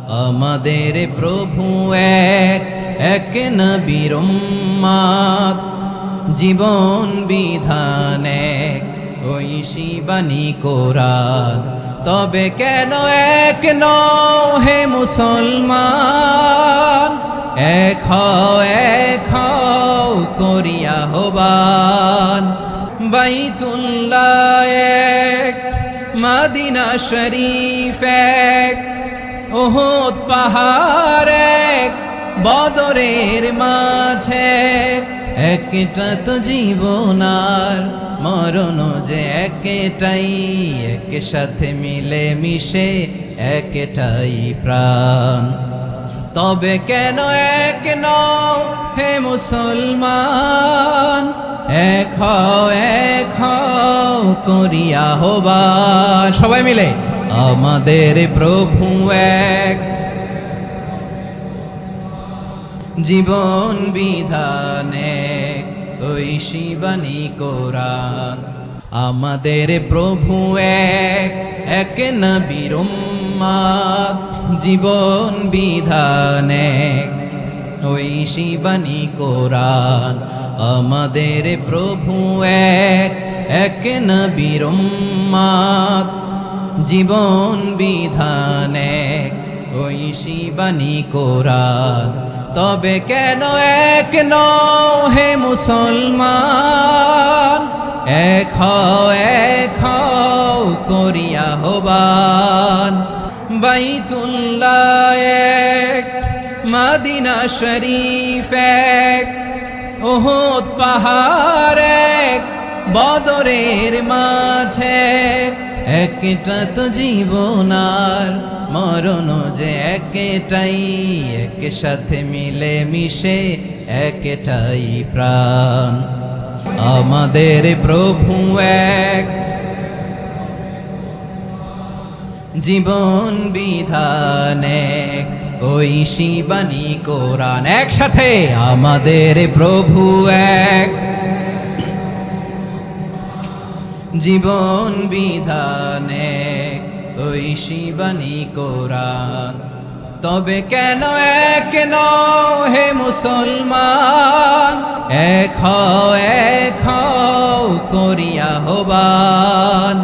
আমাদের প্রভু এক, এক নবীর উম্মত, জীবন বিধান এক, ঐশী বাণী কোরআন। তবে কেন এক নও হে মুসলমান, এক হও করিয়া আহ্বান। বাইতুল্লাহ এক, মদিনা শরীফ এক, উহুদ পাহাড় এক, বদরের মাঠে একটা তো জীবন আর মরণ যে একটাই, এক সাথে মিলে মিশে একটাই প্রাণ। তবে কেন এক নও হে মুসলমান, এক হও করিয়া আহ্বান। সবাই মিলে আমাদের প্রভু এক, জীবন বিধান এক, ঐশী বাণী কোরআন। আমাদের প্রভু এক, এক নবীর উম্মত, জীবন বিধান এক, ঐশী বাণী কোরআন। আমাদের প্রভু এক, এক নবীর উম্মত, জীবন বিধান এক, ঐশী বাণী কোরআন। তবে কেন এক নও হে মুসলমান, এক হও করিয়া আহ্বান। বাইতুল্লাহ এক, মদিনা শরীফ এক, উহুদ পাহাড় এক, বদরের মাঠে একটা তো জীবন আর মরণ যে একটাই, এক সাথে মিলে মিশে একটাই প্রাণ। আমাদের প্রভু এক, জীবন বিধান এক, ঐশী বাণী কোরআন। একসাথে আমাদের প্রভু এক, জীবন বিধান এক, ঐশী বাণী কোরআন। তবে কেন এক নও হে মুসলমান, এক হও করিয়া আহ্বান।